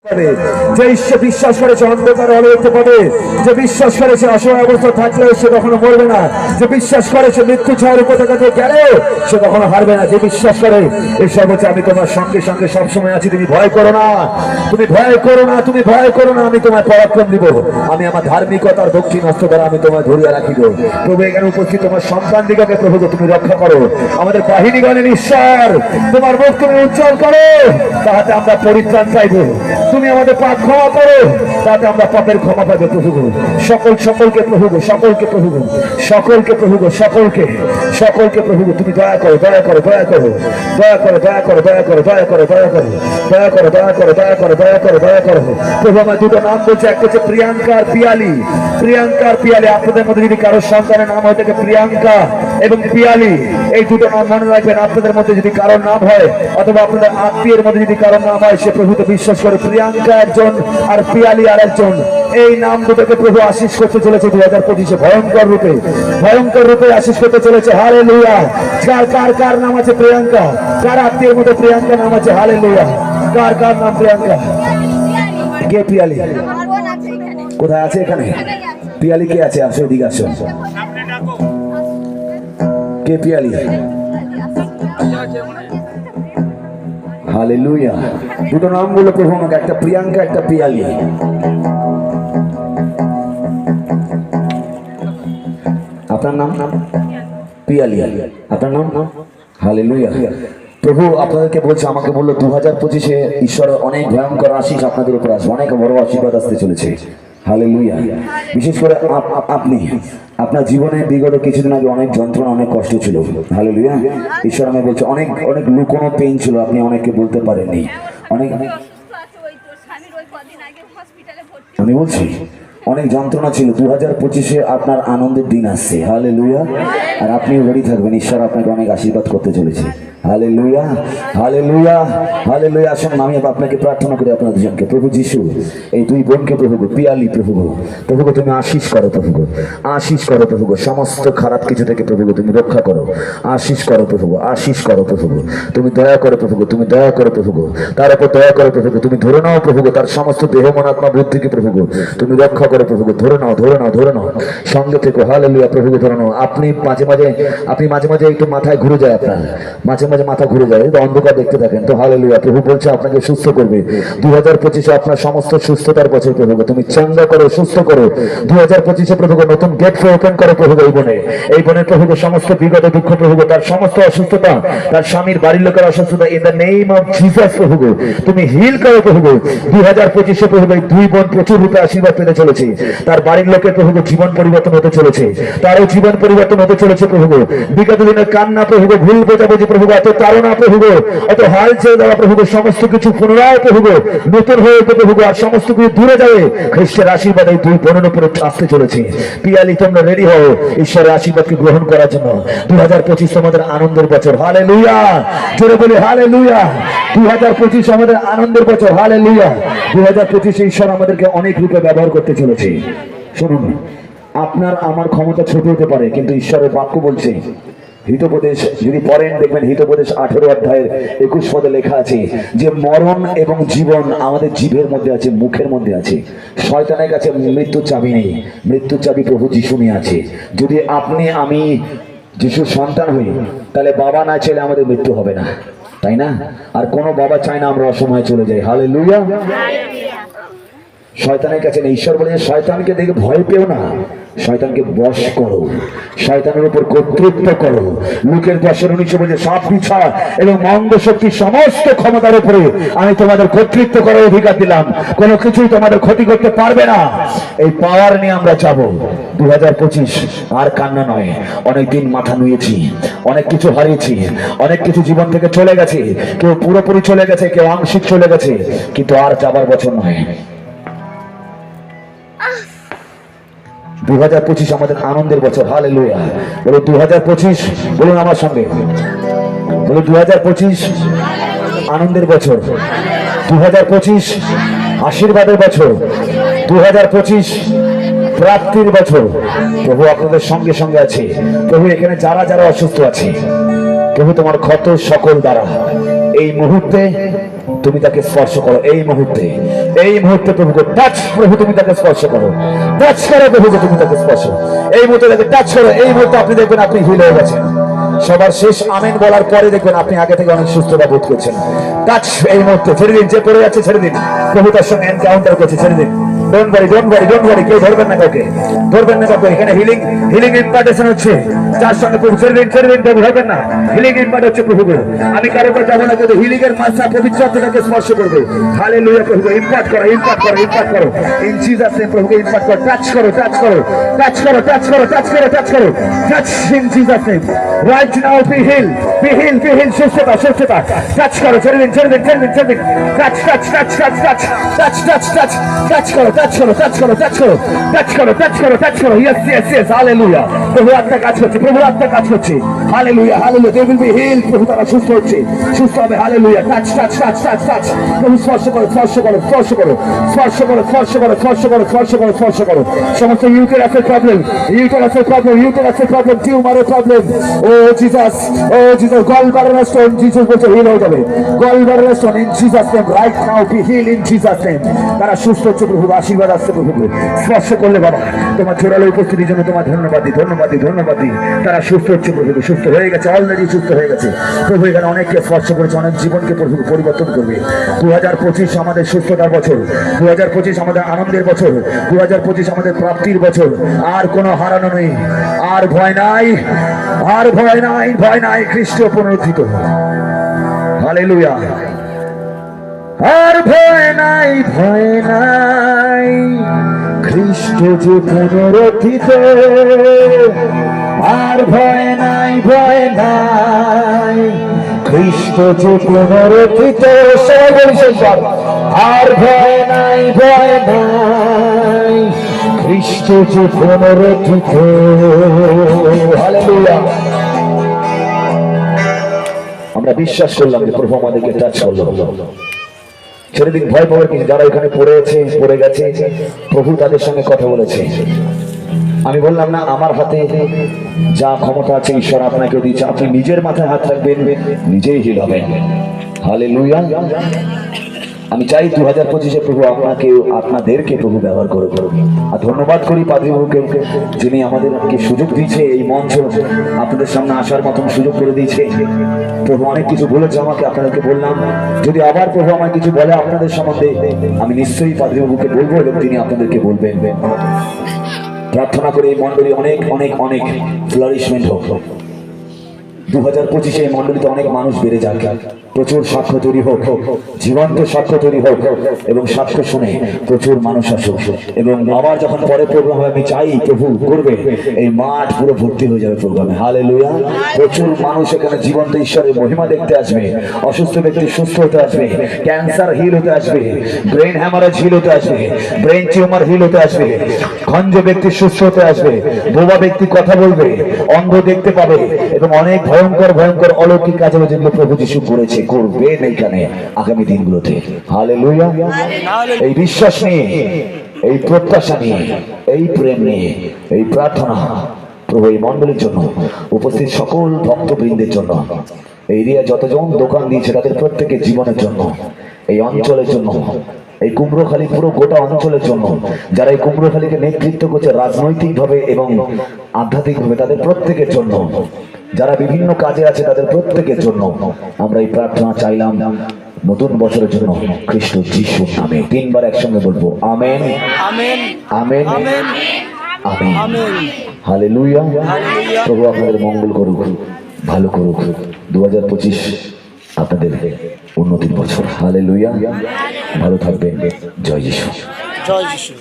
যে ঈশ্বর বিশ্বাস করেছে অন্ধকার হলে দেখতে পাবে, যে বিশ্বাস করেছে অসহায় অবস্থা থাকলেও সে কখনো মরবে না, যে বিশ্বাস করে সে মৃত্যু ছায়ার উপত্যকা দিয়ে গেলেও সে কখনো হারবে না, যে বিশ্বাস করে ঈশ্বর বলছে আমি তোমার সঙ্গে সঙ্গে সবসময় আছি, তুমি ভয় করো না, তুমি ভয় করো না, তুমি ভয় করো না, আমি তোমার পরাক্রম দিব, আমি আমার ধার্মিকতার দক্ষিণ হস্ত দ্বারা আমি তোমার ধরিয়া রাখিব। প্রভু এখানে উপস্থিত তোমার সন্তান দিগকে প্রভু তুমি রক্ষা করো, আমাদের বাহিনীগণের ঈশ্বর তোমার মুখ তুমি উজ্জ্বল করো, তাহাতে আমরা পরিত্রাণ পাইব। তুমি আমাদের পাপ ক্ষমা করো, তাতে আমরা পাপের ক্ষমা পাবে প্রভু। সকলকে প্রভু, সকলকে প্রভু, সকলকে প্রভু, সকলকে প্রভু তুমি দয়া করো, দয়া করো, দয়া করো, দয়া করো, দয়া করো, দয়া করো, দয়া করো, দয়া করো, দয়া করো, দয়া করো, দয়া করো, দয়া করো, দয়া করো প্রভু। আমার দুটো নাম বলছে, একটা হচ্ছে প্রিয়াঙ্কা আর পিয়ালি। প্রিয়াঙ্কা আর পিয়ালি, আপনাদের মধ্যে যদি কারোর সন্তানের নাম হয় থাকে প্রিয়াঙ্কা এবং পিয়ালি, এই দুটো নাম মনে রাখবেন। আপনাদের মধ্যে যদি কারোর নাম হয় অথবা আপনাদের আত্মীয়ের মধ্যে যদি কারোর নাম হয়, সে প্রভুতে বিশ্বাস করে প্রিয়াঙ্কা একজন আর পিয়ালি আর একজন, এই নাম দুটোকে প্রভু আশীষ করতে চলেছে 2025-এ ভয়ঙ্কর রূপে আশীষ করতে চলেছে। হালেলুয়া। কার নাম আছে প্রিয়াঙ্কা? কার আত্মীয়ের মধ্যে প্রিয়াঙ্কা নাম আছে? হালেলুয়া। কার নাম প্রিয়াঙ্কা? কে পিয়ালি? কোথায় আছে? এখানে পিয়ালি কে আছে? আসো, এদিকে আসো। কে পিয়ালি? হালেলুয়া। দুটো নাম বললো প্রভু আমাকে, একটা প্রিয়াঙ্কা, একটা পিয়ালি। আপনার নাম? পিয়ালি। আপনার নাম? হালেলুয়া। প্রভু আপনাদেরকে বলছে, আমাকে বললো 2025-এ ঈশ্বরের অনেক ভয়ঙ্কর আশীষ আপনাদের উপর আসবে, অনেক বড় আশীর্বাদ আসতে চলেছে। হালেলুয়া। বিশেষ করে আপনি আপনার জীবনে বিগত কিছুদিন আগে অনেক যন্ত্রণা, অনেক কষ্ট ছিল। হালেলুয়া। ঈশ্বর আমি বলছে অনেক লুকোনো পেইন ছিল, আপনি অনেককে বলতে পারেননি। অনেক আমি বলছি অনেক যন্ত্রণা ছিল। 2025-এ আপনার আনন্দের দিন আসছে। হালেলুয়া। আর আপনিও রেডি থাকবেন, ঈশ্বর আপনাকে অনেক আশীর্বাদ করতে চলেছে। Hallelujah, hallelujah, hallelujah. আসুন আমি আপনাকে প্রার্থনা করি আপনার দুজনকে। প্রভু যিশু, এই দুই বোনকে প্রভু, পিয়ালি প্রভু, তুমি আশীষ করো প্রভু, আশীষ করো প্রভু, সমস্ত খারাপ কিছু থেকে প্রভু তুমি রক্ষা করো, আশীষ করো প্রভু, আশীষ করো প্রভু, তুমি দয়া করো প্রভু, তুমি দয়া করো প্রভু, তার উপর দয়া করো প্রভু, তুমি ধরে নাও প্রভু, তার সমস্ত দেহ মন আত্মা বুদ্ধিকে প্রভু তুমি রক্ষা করো প্রভু, ধরে নাও, ধরে নাও, ধরে নাও, সঙ্গে থেকে। হালেলুয়া। প্রভু ধরে নাও। আপনি মাঝে মাঝে একটু মাথায় ঘুরে যায়, আপনার মাঝে মাঝে মাথা ঘুরে যায়, অন্ধকার দেখতে থাকেন তো। হালেলুয়া। প্রভু বলছে আপনাকে সুস্থ করবে। 2025-এ আপনার সমস্ত সুস্থতার বছর প্রভু, তুমি চাঙ্গা করো, সুস্থ করো। 2025-এ প্রভু নতুন গেট ওপেন করো প্রভু। এই বোনের প্রভু সমস্ত বিগত দুঃখ প্রভু, তার সমস্ত অসুস্থতা, তার স্বামীর বাড়ির লোকের অসুস্থতা, in the name of Jesus প্রভু তুমি হিল করো প্রভু। 2025-এ প্রভু এই দুই বোন প্রচুর রূপে আশীর্বাদ পেতে চলেছে। তার বাড়ির লোকের প্রভু জীবন পরিবর্তন হতে চলেছে, তারও জীবন পরিবর্তন হতে চলেছে প্রভু। বিগত দিনের কান্না প্রভু, ভুল বোঝাবুঝি প্রভু, এত তাড়না প্রভু, এত হাল ছেড়ে দেওয়া প্রভু, সমস্ত কিছু পুনরায় প্রভু নতুন হয়ে উঠবে প্রভু, আর সমস্ত কিছু দূরে যাবে। খ্রিস্টের আশীর্বাদ এই দুই বোনের উপরে আসতে চলেছে। পিয়ালি তোমরা রেডি হও ঈশ্বরের আশীর্বাদকে গ্রহণ করার জন্য। 2025 তোমাদের আনন্দের বছর। হালেলুয়া। জোরে বলি হালেলুয়া। 2025 আমাদের আনন্দের বছর। হালেলুয়া। 2025 ঈশ্বর আমাদেরকে অনেক রূপে ব্যবহার করতে চলেছে। শুনুন, আপনার আমার ক্ষমতা ছোট হতে পারে, কিন্তু ঈশ্বরের বাক্য বলছে, হিতোপদেশ যদি পড়েন দেখবেন, হিতোপদেশ 18 অধ্যায়ের 21 পদে লেখা আছে যে মরণ এবং জীবন আমাদের জিভের মধ্যে আছে, মুখের মধ্যে আছে। শয়তানের কাছে মৃত্যুর চাবি নেই, মৃত্যুর চাবি প্রভু যিশু নিয়ে আছে। যদি আপনি আমি যিশুর সন্তান হই, তাহলে বাবা না চাইলে আমাদের মৃত্যু হবে না, তাই না? আর কোনো বাবা চায় না আমরা অসময়ে চলে যাই। হালেলুয়া। শয়তানের কাছে নেই। ঈশ্বর বলে শয়তানকে দেখে ভয় পেও না, শয়তানকে বশ করো, শয়তানের উপর কর্তৃত্ব করো। লুকের 10:19 বলছে সব পিছা এবং মন্দ শক্তি সমস্ত ক্ষমতার উপরে আমি তোমাদের কর্তৃত্ব করার অধিকার দিলাম, কোনো কিছুই তোমাদের ক্ষতি করতে পারবে না। এই পাওয়ার নিয়ে আমরা যাব 2025। আর কান্না নয়। অনেকদিন মাথা নুয়েছি, অনেক কিছু হারিয়েছি, অনেক কিছু জীবন থেকে চলে গেছে, কেউ পুরোপুরি চলে গেছে, কেউ আংশিক চলে গেছে, কিন্তু আর যাবার বছর নয়। 2025 আমাদের আনন্দের বছর। হালেলুয়া। বলো 2025, বলুন আমার সঙ্গে, বলো 2025 আনন্দের বছর, 2025 আশীর্বাদের বছর, 2025 প্রাপ্তির বছর। প্রভু আপনাদের সঙ্গে সঙ্গে আছে। প্রভু এখানে যারা যারা অসুস্থ আছে, প্রভু তোমার ক্ষত সকল দ্বারা এই মুহূর্তে তুমি তাকে স্পর্শ করো, এই মুহূর্তে প্রভুকে টাচ, প্রভু তুমি তাকে স্পর্শ করো, টাচ করো প্রভুকে, তুমি তাকে স্পর্শ, এই মুহূর্তে তাকে টাচ করো। এই মুহূর্তে আপনি দেখবেন আপনি হিল হয়ে গেছেন। সবার শেষ আমেন বলার পরে দেখবেন আপনি আগে থেকে অনেক সুস্থতা বোধ করছেন। টাচ এই মুহূর্তে ছেড়ে দিন, যে পড়ে যাচ্ছে ছেড়ে দিন, প্রভু তার সঙ্গে এনকাউন্টার করছে, ছেড়ে দিন। ডোন্ট ওয়ারি, কেউ ধরবেন না কাউকে, এখানে হিলিং ইম্পার্টেশন হচ্ছে। যার সঙ্গে প্রভু ছেড়ে দিন, প্রভু ধরবেন না, হিলিং ইম্পার্ট হচ্ছে প্রভুকে। আমি কারো করে যাবো না, কিন্তু হিলিং এর মাসা পবিত্রতাকে স্পর্শ করবে। হালেলুয়া, প্রভুকে ইম্পার্ট করো ইন জিসাস নেম, প্রভুকে ইম্পার্ট করো, touch in Jesus name. Right now be heal, সুস্থতা, টাচ করো, ছেড়ে দিন, টাচ করো, ইয়েস, হালেলুয়া। প্রভু আত্মা কাজ করছে, hallelujah, they will be healed, প্রভু তারা সুস্থ হবে, হালেলুয়া। টাচ, প্রভু স্পর্শ করো, সমস্ত ইউটেরাসের প্রবলেম, টিউমারের প্রবলেম, ও জিসাস, গলব্লাডার স্টোন, জিসাস বলছে হিল হয়ে যাবে, gallbladder stone in Jesus name, right now be heal in Jesus name. তারা সুস্থ হচ্ছে প্রভু, আশীর্বাদ আসছে প্রভুকে স্পর্শ করলে। বাবা তোমার জোরালো উপস্থিতির জন্য তোমার ধন্যবাদ। তারা সুস্থ হচ্ছে প্রভুকে, সুস্থ হয়ে গেছে, অলরেডি সুস্থ হয়ে গেছে প্রভু। এখানে অনেককে স্পর্শ করেছে, অনেক জীবনকে প্রভু পরিবর্তন করবে। 2025 আমাদের সুস্থতার বছর, 2025 আমাদের আনন্দের বছর, 2025 আমাদের প্রাপ্তির বছর। আর কোনো হারানো নেই, আর ভয় নাই, খ্রিস্ট পুনরুত্থিত, হালেলুয়া। আর ভয় নাই, খ্রিস্ট যে পুনরুত্থিত, আর ভয় নাই, খ্রিস্ট যে পুনরুত্থিত। সবাই বলি শেষবার, আর ভয় নাই, খ্রিস্ট যে পুনরুত্থিত, হালেলুয়া। আমরা বিশ্বাস করলাম যে প্রভু আমাদেরকে টাচ করলো। ছেড়ে দিন, ভয় পাওয়ার কিছু। যারা এখানে পড়ে গেছে প্রভু তাদের সঙ্গে কথা বলেছে। আমি বললাম না, আমার হাতে যা ক্ষমতা আছে ঈশ্বর আপনাকে দিচ্ছে। আপনি নিজের মাথায় হাত রাখবেন, নিজেই হিল হবেন, হালেলুয়া। আমি চাই 2025-এ প্রভু আপনাদেরকে প্রভু ব্যবহার করে। আর ধন্যবাদ করি পাদ্রী বাবুকে, যিনি আমাদেরকে সুযোগ দিয়েছে, এই মঞ্চ আপনাদের সামনে আসার মতন সুযোগ করে দিয়েছে। প্রভু অনেক কিছু বলেছে আমাকে, আপনাদেরকে বললাম। যদি আবার প্রভু আমার কিছু বলে আপনাদের সম্বন্ধে, আমি নিশ্চয়ই পাদ্রী বাবুকে বলবো এবং তিনি আপনাদেরকে বলবেন। প্রার্থনা করে এই মন্ডলী অনেক ফ্লারিশমেন্ট হোক। 2025-এ এই মন্ডলীতে অনেক মানুষ বেড়ে যাক, প্রচুর সাক্ষ্য তৈরি হোক, জীবন্ত সাক্ষ্য তৈরি হোক, এবং সাক্ষ্য শুনে প্রচুর মানুষ আসুক। এবং আবার যখন পরে প্রোগ্রাম হবে, আমি চাই প্রভু করবে, এই মাঠ পুরো ভর্তি হয়ে যাবে প্রোগ্রামে, হালেলুয়া। প্রচুর মানুষ এখানে জীবন্ত ঈশ্বরের মহিমা দেখতে আসবে, অসুস্থ ব্যক্তি সুস্থ হতে আসবে, ক্যান্সার হিল হতে আসবে, ব্রেন হ্যামারেজ হিল হতে আসবে, ব্রেন টিউমার হিল হতে আসবে, খঞ্জ ব্যক্তি সুস্থ হতে আসবে, বোবা ব্যক্তি কথা বলবে, অন্ধ দেখতে পাবে, এবং অনেক ভয়ঙ্কর অলৌকিক কাজ হবে যেগুলো প্রভু যিশু করবেন এইখানে আগামী দিনগুলোতে, হালেলুয়া। এই বিশ্বাস নিয়ে, এই প্রত্যাশা নিয়ে, এই প্রেম নিয়ে, এই প্রার্থনা প্রভু এই মন্ডলীর জন্য, উপস্থিত সকল ভক্তবৃন্দের জন্য, এই এরিয়া যতজন দোকান দিয়েছে তাদের প্রত্যেকের জীবনের জন্য, এই অঞ্চলের জন্য, এই কুমড়োখালী পুরো গোটা অঞ্চলের জন্য, যারা এই কুমড়োখালীকে নেতৃত্ব করছে রাজনৈতিকভাবে এবং আধ্যাত্মিকভাবে, তাদের প্রত্যেকের জন্য, যারা বিভিন্ন কাজে আছে তাদের প্রত্যেকের জন্য আমরা এই প্রার্থনা চাইলাম নতুন বছরের জন্য খ্রিস্ট যিশুর নামে। 3 বার একসঙ্গে বলবো, amen, amen, amen, amen, hallelujah. প্রভু আপনাদের মঙ্গল করুক, ভালো করুক। 2025 আপনাদের উন্নতির বছর, হালেলুয়া। ভালো থাকবেন, জয় যিশু, জয় যিশু।